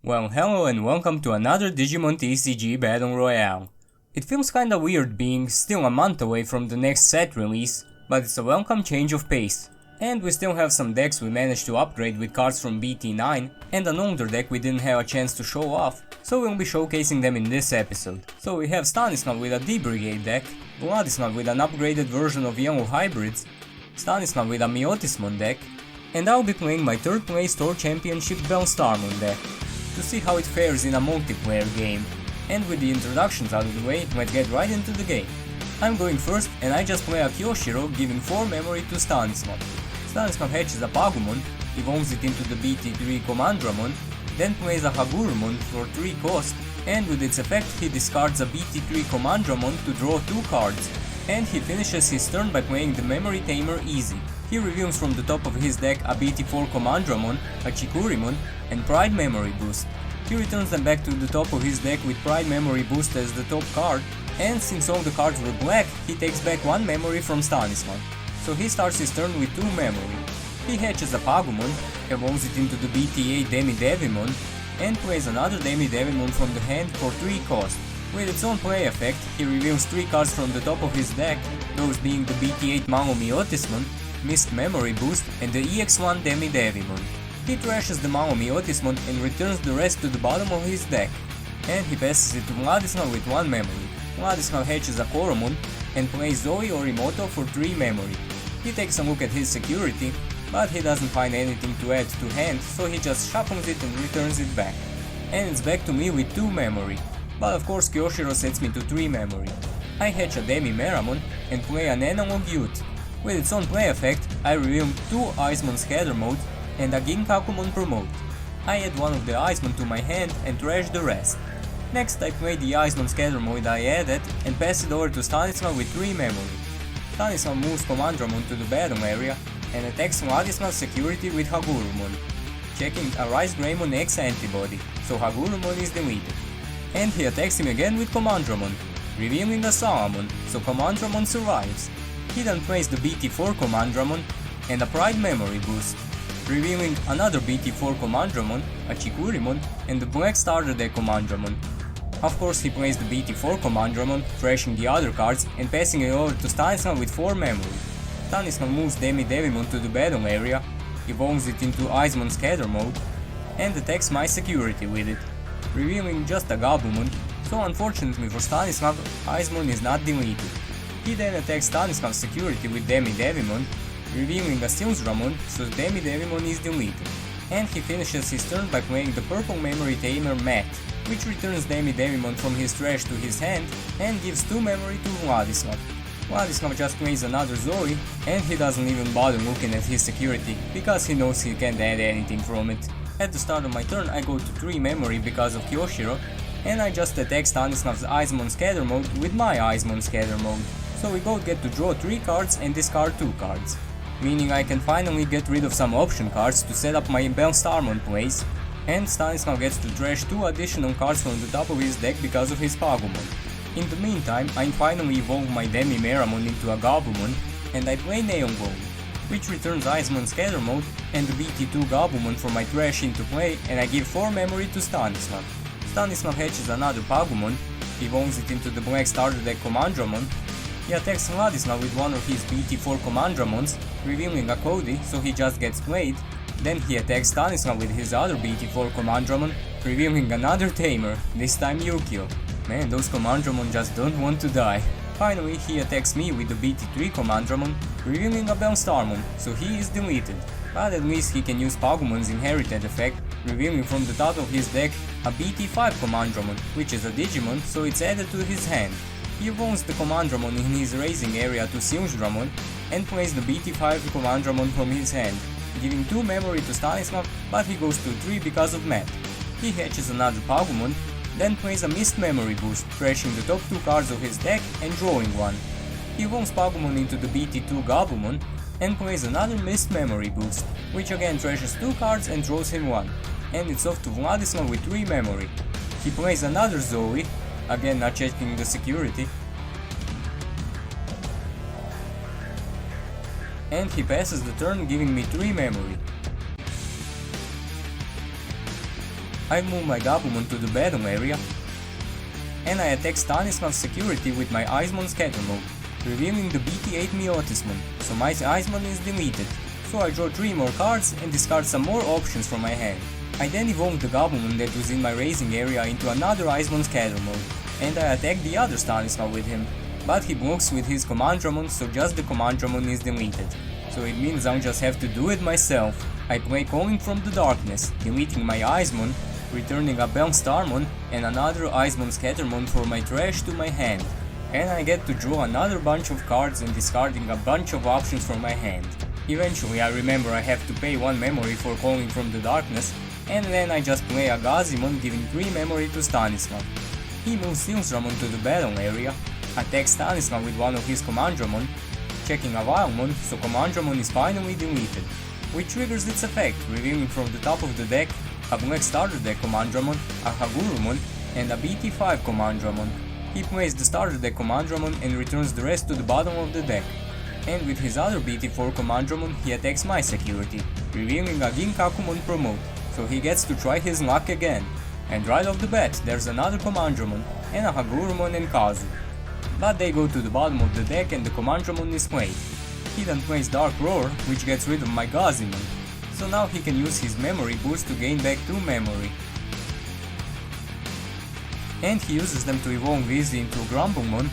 Well, hello and welcome to another Digimon TCG Battle Royale. It feels kinda weird being still a month away from the next set release, but it's a welcome change of pace. And we still have some decks we managed to upgrade with cards from BT9, and an older deck we didn't have a chance to show off, so we'll be showcasing them in this episode. So we have Stanislav with a D-Brigade deck, Vladislav with an upgraded version of Yellow Hybrids, Stanislav with a Miotismon deck, and I'll be playing my third place Tour Championship Bellstarmon deck, to see how it fares in a multiplayer game. And with the introductions out of the way, let's get right into the game. I'm going first and I just play a Kyoshiro, giving 4 memory to Stanislav. Stanislav hatches a Pagumon, evolves it into the BT3 Commandramon, then plays a Hagurumon for 3 cost, and with its effect he discards a BT3 Commandramon to draw 2 cards, and he finishes his turn by playing the Memory Tamer easy. He reveals from the top of his deck a BT4 Commandramon, a Chikurimon, and Pride Memory Boost. He returns them back to the top of his deck with Pride Memory Boost as the top card, and since all the cards were black, he takes back 1 memory from Stanislav. So he starts his turn with 2 memory. He hatches a Pagumon, evolves it into the BT8 Demi-Devimon, and plays another Demi-Devimon from the hand for 3 cost. With its own play effect, he reveals 3 cards from the top of his deck, those being the BT8 Miotismon, Missed Memory Boost, and the EX1 Demi-Devimon. He trashes the Miotismon and returns the rest to the bottom of his deck, and he passes it to Vladislav with 1 memory. Vladislav hatches a Koromon and plays Zoe or Imoto for 3 memory. He takes a look at his security, but he doesn't find anything to add to hand, so he just shuffles it and returns it back. And it's back to me with 2 memory, but of course Kyoshiro sets me to 3 memory. I hatch a Demi-Meramon and play an Analog Youth. With its own play effect, I reveal 2 Icemon Scatter Mode and a Ginkakumon Promote. I add one of the Icemon to my hand and trash the rest. Next I play the Icemon Scatter Mode I added and pass it over to Stanislav with 3 memory. Stanislav moves Commandramon to the battle area and attacks Vladislav's security with Hagurumon, checking a Rise Greymon X antibody, so Hagurumon is deleted. And he attacks him again with Commandramon, revealing a Salamon, so Commandramon survives. He then plays the BT4 Commandramon and a Pride Memory Boost, revealing another BT4 Commandramon, a Chikurimon, and the Black Starter Deck Commandramon. Of course he plays the BT4 Commandramon, trashing the other cards and passing it over to Stanislav with 4 memory. Stanislav moves Demi-Devimon to the battle area, evolves it into Icemon Scatter Mode, and attacks my security with it, revealing just a Gabumon, so unfortunately for Stanislav, Icemon is not deleted. He then attacks Stanislav's security with Demi-Devimon, revealing a Silsramon, so Demi-Devimon is deleted. And he finishes his turn by playing the purple Memory Tamer Matt, which returns Demi-Devimon from his trash to his hand and gives 2 memory to Vladislav. Vladislav just plays another Zoe, and he doesn't even bother looking at his security, because he knows he can't add anything from it. At the start of my turn I go to 3 memory because of Kyoshiro, and I just attack Stanislav's Icemon Scatter Mode with my Icemon Scatter Mode. So we both get to draw 3 cards and discard 2 cards, meaning I can finally get rid of some option cards to set up my Bellstarmon plays, and Stanislav gets to trash 2 additional cards from the top of his deck because of his Pagumon. In the meantime, I finally evolve my Demi-Meramon into a Gabumon, and I play Neon Gold, which returns Icemon Scatter Mode and the BT2 Gabumon from my trash into play, and I give 4 memory to Stanislav. Stanislav hatches another Pagumon, evolves it into the Black Starter Deck Commandramon. He attacks Vladislav with one of his BT4 Commandramons, revealing a Cody, so he just gets played. Then he attacks Stanislav with his other BT4 Commandramon, revealing another Tamer, this time Yukio. Man, those Commandramon just don't want to die. Finally, he attacks me with the BT3 Commandramon, revealing a Bellstarmon, so he is deleted. But at least he can use Pagumon's inherited effect, revealing from the top of his deck a BT5 Commandramon, which is a Digimon, so it's added to his hand. He evolves the Commandramon in his raising area to Silsramon and plays the BT5 Commandramon from his hand, giving 2 memory to Stanislav, but he goes to 3 because of Matt. He hatches another Pagumon, then plays a Missed Memory Boost, trashing the top 2 cards of his deck and drawing 1. He evolves Pagumon into the BT2 Gabumon and plays another Missed Memory Boost, which again trashes 2 cards and draws him 1, and it's off to Vladislav with 3 memory. He plays another Zoe, again not checking the security, and he passes the turn giving me 3 memory. I move my Gabumon to the battle area, and I attack Stanislav's security with my Icemon Scatter Mode, revealing the BT8 Meotismon, so my Icemon is deleted. So I draw 3 more cards and discard some more options from my hand. I then evolve the Gabumon that was in my raising area into another Icemon Scatter Mode, and I attack the other Stanislav with him, but he blocks with his Commandramon, so just the Commandramon is deleted. So it means I'll just have to do it myself. I play Calling from the Darkness, deleting my Icemon, returning a Bellstarmon and another Icemon Scattermon for my trash to my hand. And I get to draw another bunch of cards and discarding a bunch of options from my hand. Eventually I remember I have to pay 1 memory for Calling from the Darkness, and then I just play a Gazimon giving 3 memory to Stanislav. He moves Silsramon to the battle area, attacks Stanislav with one of his Commandramon, checking a Wildmon, so Commandramon is finally deleted, which triggers its effect, revealing from the top of the deck a black starter deck Commandramon, a Hagurumon, and a BT5 Commandramon. He plays the starter deck Commandramon and returns the rest to the bottom of the deck. And with his other BT4 Commandramon, he attacks my security, revealing a Ginkakumon Promote, so he gets to try his luck again. And right off the bat, there's another Commandramon, and a Hagurumon and Kazu. But they go to the bottom of the deck and the Commandramon is played. He then plays Dark Roar, which gets rid of my Gazimon, so now he can use his memory boost to gain back 2 memory. And he uses them to evolve Vizzy into Grumblemon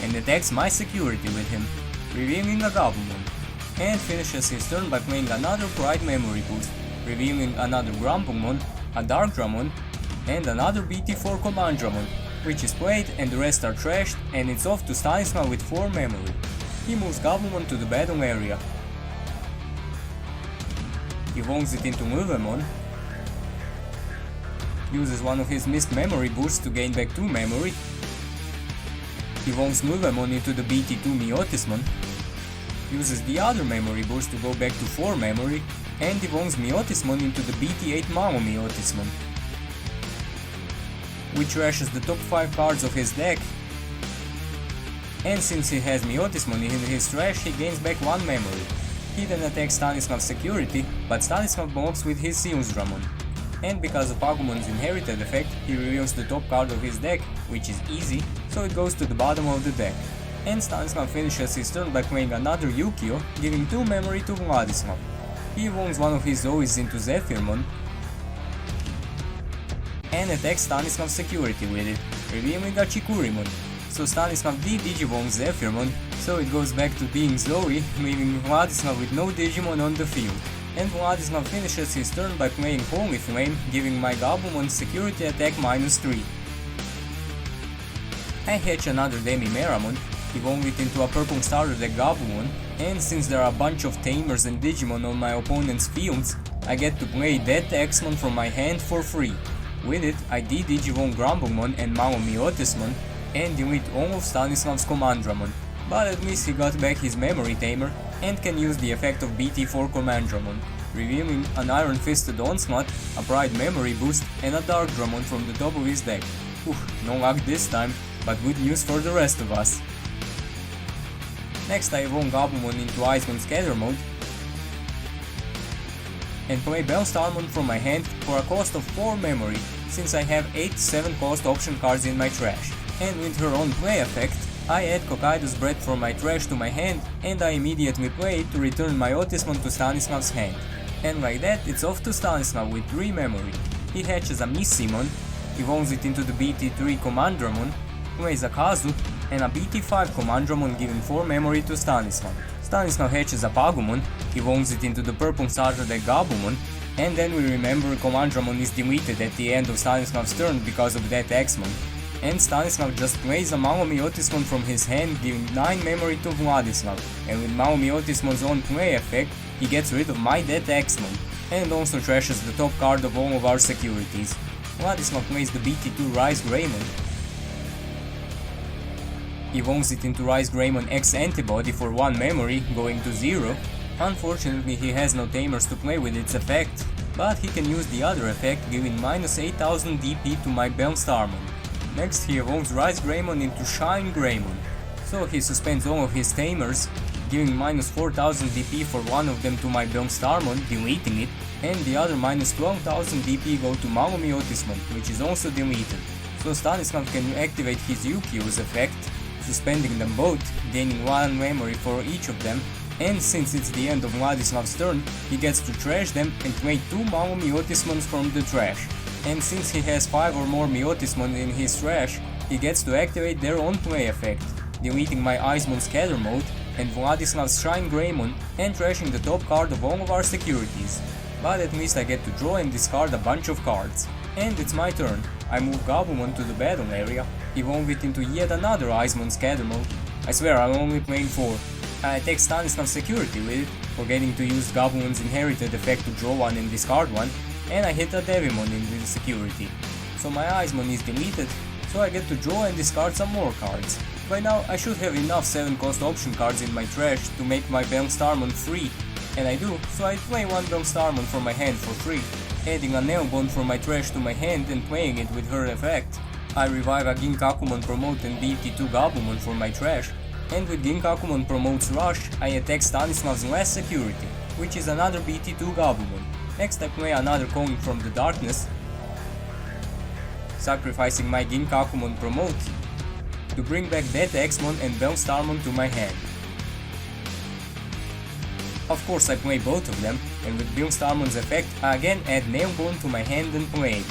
and attacks my security with him, revealing a Gabumon, and finishes his turn by playing another Pride memory boost, revealing another Grumblemon, a Darkdramon, and another BT4 Commandramon, which is played and the rest are trashed, and it's off to Stanislav with 4 memory. He moves Gabumon to the battle area, evolves it into Luvemon, uses one of his missed memory boosts to gain back 2 memory, evolves Luvemon into the BT2 Meotismon, uses the other memory boost to go back to 4 memory, and evolves Meotismon into the BT8 Mamo Meotismon, which trashes the top 5 cards of his deck. And since he has Meotismon in his trash, he gains back 1 memory. He then attacks Stanislav's security, but Stanislav blocks with his Silsramon. And because of Agumon's inherited effect, he reveals the top card of his deck, which is easy, so it goes to the bottom of the deck. And Stanislav finishes his turn by playing another Yukio, giving 2 memory to Vladislav. He evolves one of his Zoes into Zephyrmon, and attacks Stanislav's security with it, revealing a Chikurimon. So Stanislav de-Digivolves Zephyrmon, so it goes back to being Zoe, leaving Vladislav with no Digimon on the field. And Vladislav finishes his turn by playing Holy Flame, giving my Gabumon security attack -3. I hatch another Demi-Meramon, evolve it into a purple starter deck Gabumon, and since there are a bunch of Tamers and Digimon on my opponent's fields, I get to play Death Axmon from my hand for free. With it, I de-Digivolve Grumblemon and Mamo Meotismon, and delete all of Stanislav's Commandramon, but at least he got back his Memory Tamer and can use the effect of BT4 Commandramon, revealing an Iron Fisted Onslaught, a Pride Memory Boost, and a Darkdramon from the top of his deck. No luck this time, but good news for the rest of us. Next I evolve Gabumon into Icemon Scatter Mode, and play Bellstarmon from my hand for a cost of 4 memory, since I have 8 7-cost option cards in my trash. And with her own play effect, I add Kokaido's Breath from my trash to my hand, and I immediately play it to return my Otismon to Stanislav's hand. And like that, it's off to Stanislav with 3 memory. He hatches a Missimon, evolves it into the BT3 Commandramon, plays a Kazu, and a BT5 Commandramon giving 4 memory to Stanislav. Stanislav hatches a Pagumon, evolves it into the purple starter deck Gabumon, and then we remember Commandramon is deleted at the end of Stanislav's turn because of that Axmon. And Stanislav just plays a Mamo Meotismon from his hand, giving 9 memory to Vladislav, and with Mamo Meotismon's own play effect, he gets rid of my dead Axmon, and also trashes the top card of all of our securities. Vladislav plays the BT2 Rise Greymon, evolves it into Rise Greymon X Antibody for 1 memory, going to 0. Unfortunately, he has no tamers to play with its effect, but he can use the other effect, giving -8000 DP to my Bellstarmon. Next he evolves Rise Greymon into Shine Greymon, so he suspends all of his tamers, giving -4000 DP for one of them to my Bellstarmon, deleting it, and the other minus 12,000 DP go to Malomyotismon, which is also deleted. So Stanislav can activate his Yukio's effect, suspending them both, gaining 1 memory for each of them, and since it's the end of Vladislav's turn, he gets to trash them and play 2 Malomyotismons from the trash. And since he has 5 or more Myotismon in his trash, he gets to activate their own play effect, deleting my Icemon Scatter mode and Vladislav's Shrine Greymon and trashing the top card of all of our securities. But at least I get to draw and discard a bunch of cards. And it's my turn. I move Gabumon to the battle area, evolve it into yet another Icemon Scatter mode. I swear I'm only playing 4. I attack Stanislav's security with it, forgetting to use Gabumon's inherited effect to draw 1 and discard 1, and I hit a Devimon into the security. So my Icemon is deleted, so I get to draw and discard some more cards. By now I should have enough 7 cost option cards in my trash to make my Bellstarmon free, and I do, so I play 1 Bellstarmon from my hand for free, adding a Neobone from my trash to my hand and playing it with her effect. I revive a Ginkakumon Promote and BT2 Gabumon for my trash, and with Ginkakumon Promote's Rush, I attack Stanislav's last security, which is another BT2 Gabumon. Next I play another Calling from the Darkness, sacrificing my Ginkakumon Promote to bring back that Xmon and Bellstarmon to my hand. Of course I play both of them, and with Bellstarmon's effect I again add Nailbone to my hand and play it,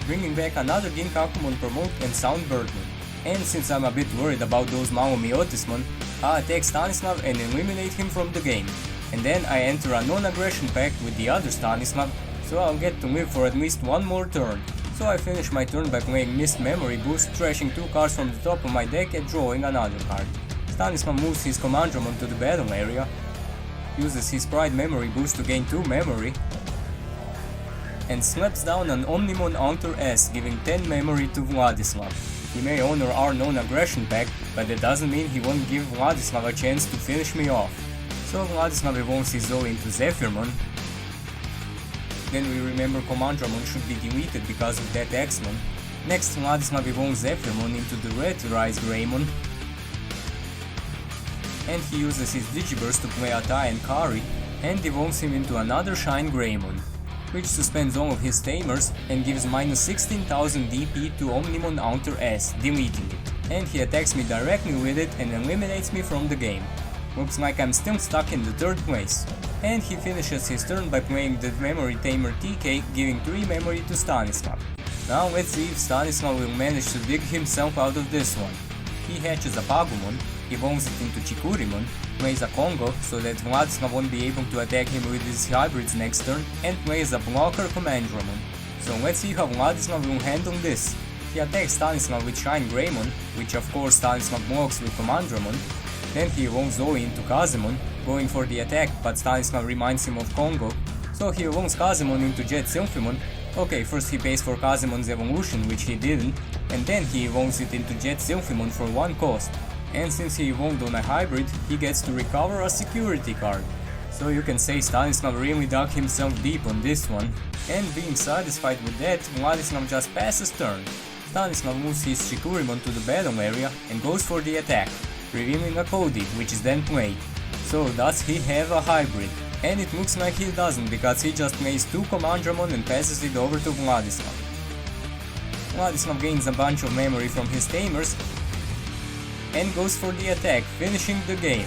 bringing back another Ginkakumon Promote and Sound Birdman. And since I'm a bit worried about those Malomyotismon, I attack Stanislav and eliminate him from the game. And then I enter a non-aggression pact with the other Stanislav, so I'll get to live for at least 1 more turn. So I finish my turn by playing Mist Memory Boost, trashing 2 cards from the top of my deck and drawing another card. Stanislav moves his Commandramon to the battle area, uses his Pride Memory Boost to gain 2 memory, and slaps down an Omnimon Alter S, giving 10 memory to Vladislav. He may honor our non-aggression pact, but that doesn't mean he won't give Vladislav a chance to finish me off. So Vladislav evolves his Zoe into Zephyrmon. Then we remember Commandramon should be deleted because of that Xmon. Next Vladislav evolves Zephyrmon into the Red Rise Greymon. And he uses his Digiburst to play Atai and Kari, and evolves him into another Shine Greymon, which suspends all of his Tamers and gives minus 16,000 DP to Omnimon Alter S, deleting it. And he attacks me directly with it and eliminates me from the game. Looks like I'm still stuck in the 3rd place. And he finishes his turn by playing the Memory Tamer TK, giving 3 memory to Stanislav. Now let's see if Stanislav will manage to dig himself out of this one. He hatches a Pagumon, evolves it into Chikurimon, plays a Congo so that Vladislav won't be able to attack him with his hybrids next turn, and plays a blocker Commandramon. So let's see how Vladislav will handle this. He attacks Stanislav with Shine Greymon, which of course Stanislav blocks with Commandramon. Then he evolves Zoe into Kazemon, going for the attack, but Stanislav reminds him of Congo, so he evolves Kazemon into Jet Sylphimon. Okay, first he pays for Kazemon's evolution, which he didn't, and then he evolves it into Jet Sylphimon for 1 cost. And since he evolved on a hybrid, he gets to recover a security card. So you can say Stanislav really dug himself deep on this one. And being satisfied with that, Vladislav just passes turn. Stanislav moves his Chikurimon to the battle area and goes for the attack, revealing a Cody, which is then played. So does he have a hybrid? And it looks like he doesn't, because he just plays 2 Commandramon and passes it over to Vladislav. Vladislav gains a bunch of memory from his Tamers and goes for the attack, finishing the game.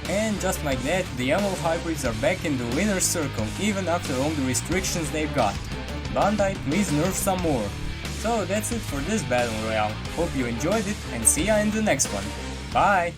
And just like that, the yellow hybrids are back in the winner's circle, even after all the restrictions they've got. Bandai, please nerf some more. So that's it for this Battle Royale. Hope you enjoyed it, and see ya in the next one. Bye!